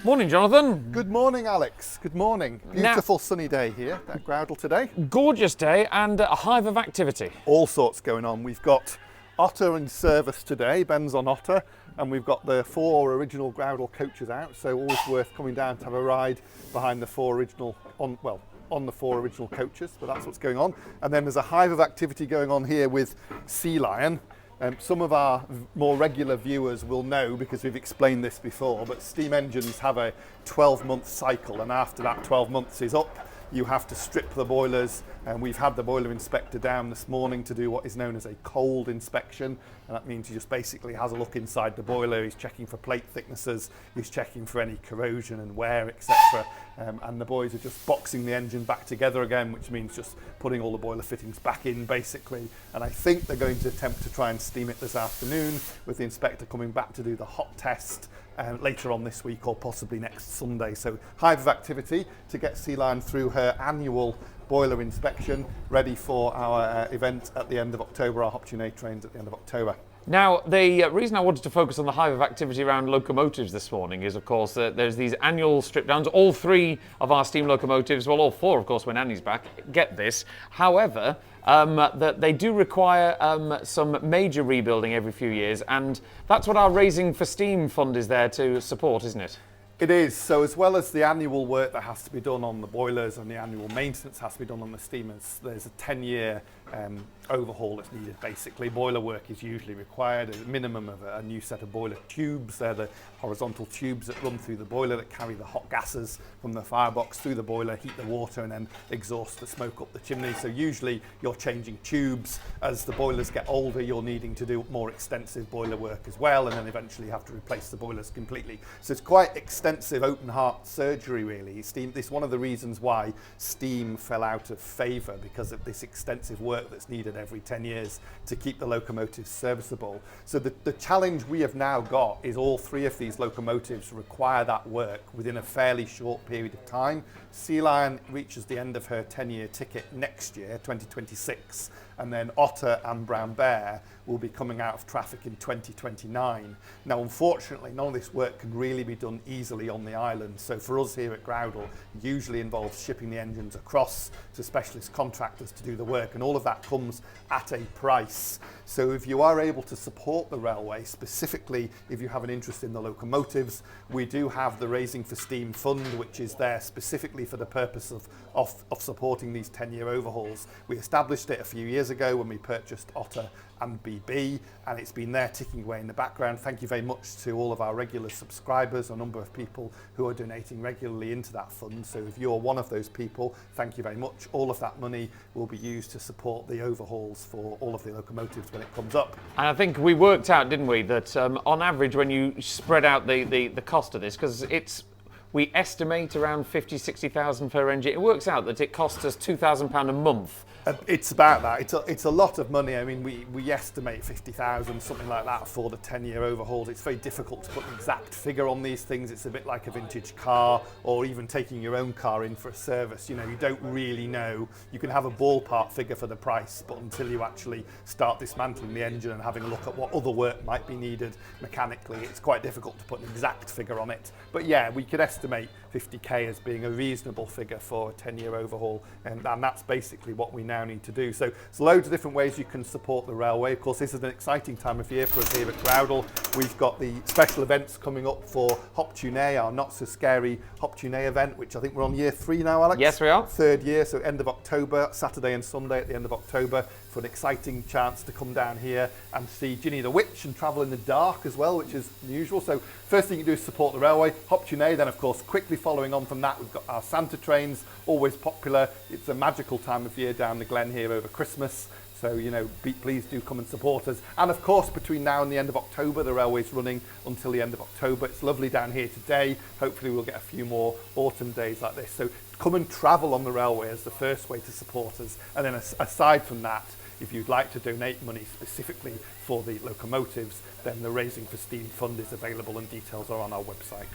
Morning, Jonathan. Good morning, Alex. Good morning. Beautiful sunny day here at Groudle today. Gorgeous day and a hive of activity. All sorts going on. We've got Otter in service today, Ben's on Otter, and we've got the 4 original Groudle coaches out, so always worth coming down to have a ride behind the 4 original, on the 4 original coaches, but that's what's going on. And then there's a hive of activity going on here with Sea Lion. Some of our more regular viewers will know, because we've explained this before, but steam engines have a 12-month cycle, and after that 12 months is up, you have to strip the boilers, and we've had the boiler inspector down this morning to do what is known as a cold inspection, and that means he just basically has a look inside the boiler. He's checking for plate thicknesses, he's checking for any corrosion and wear, etc. And the boys are just boxing the engine back together again, which means just putting all the boiler fittings back in basically. And I think they're going to attempt to try and steam it this afternoon, with the inspector coming back to do the hot test later on this week or possibly next Sunday. So hive of activity to get Sea Lion through her annual boiler inspection, ready for our event at the end of October, our Hop-Tune trains at the end of October. Now, the reason I wanted to focus on the hive of activity around locomotives this morning is, of course, there's these annual strip downs. All 3 of our steam locomotives, well, all 4, of course, when Annie's back, get this. However, that they do require some major rebuilding every few years, and that's what our Raising for Steam fund is there to support, isn't it? It is. So as well as the annual work that has to be done on the boilers and the annual maintenance has to be done on the steamers, there's a 10-year overhaul that's needed basically. Boiler work is usually required, a minimum of a new set of boiler tubes. They're the horizontal tubes that run through the boiler that carry the hot gases from the firebox through the boiler, heat the water and then exhaust the smoke up the chimney. So usually you're changing tubes. As the boilers get older, you're needing to do more extensive boiler work as well, and then eventually you have to replace the boilers completely. So it's quite extensive open heart surgery really. Steam, this is one of the reasons why steam fell out of favour, because of this extensive work that's needed every 10 years to keep the locomotives serviceable. So the challenge we have now got is all 3 of these locomotives require that work within a fairly short period of time. Sea Lion reaches the end of her 10-year ticket next year, 2026, and then Otter and Brown Bear will be coming out of traffic in 2029. Now, unfortunately, none of this work can really be done easily on the island. So for us here at Groudle, it usually involves shipping the engines across to specialist contractors to do the work, and all of that comes at a price. So if you are able to support the railway, specifically if you have an interest in the locomotives, we do have the Raising for Steam fund, which is there specifically for the purpose of supporting these 10-year overhauls. We established it a few years ago when we purchased Otter and BB, and it's been there ticking away in the background. Thank you very much to all of our regular subscribers, a number of people who are donating regularly into that fund. So if you're one of those people, thank you very much. All of that money will be used to support the overhauls for all of the locomotives when it comes up. And I think we worked out, didn't we, that on average when you spread out the cost of this, because we estimate around 50,000–60,000 per engine, it works out that it costs us £2,000 a month. It's about that. It's a lot of money. I mean, we estimate 50,000, something like that, for the 10-year overhauls. It's very difficult to put an exact figure on these things. It's a bit like a vintage car, or even taking your own car in for a service. You know, you don't really know. You can have a ballpark figure for the price, but until you actually start dismantling the engine and having a look at what other work might be needed mechanically, it's quite difficult to put an exact figure on it. But yeah, we could estimate 50k as being a reasonable figure for a 10-year overhaul, and that's basically what we now need to do. So there's loads of different ways you can support the railway. Of course, this is an exciting time of year for us here at Groudle. We've got the special events coming up for Hop-Tune, our not so scary Hop-Tune event, which I think we're on year 3 now, Alex? Yes, we are. 3rd year, so end of October, Saturday and Sunday at the end of October, for an exciting chance to come down here and see Ginny the Witch and travel in the dark as well, which is unusual. So first thing you do is support the railway, Hop-Tune. Then of course, quickly following on from that, we've got our Santa trains, always popular. It's a magical time of year down the Glen here over Christmas. So, you know, please do come and support us. And of course, between now and the end of October, the railway's running until the end of October. It's lovely down here today. Hopefully we'll get a few more autumn days like this. So come and travel on the railway as the first way to support us. And then aside from that, if you'd like to donate money specifically for the locomotives, then the Raising for Steam fund is available and details are on our website.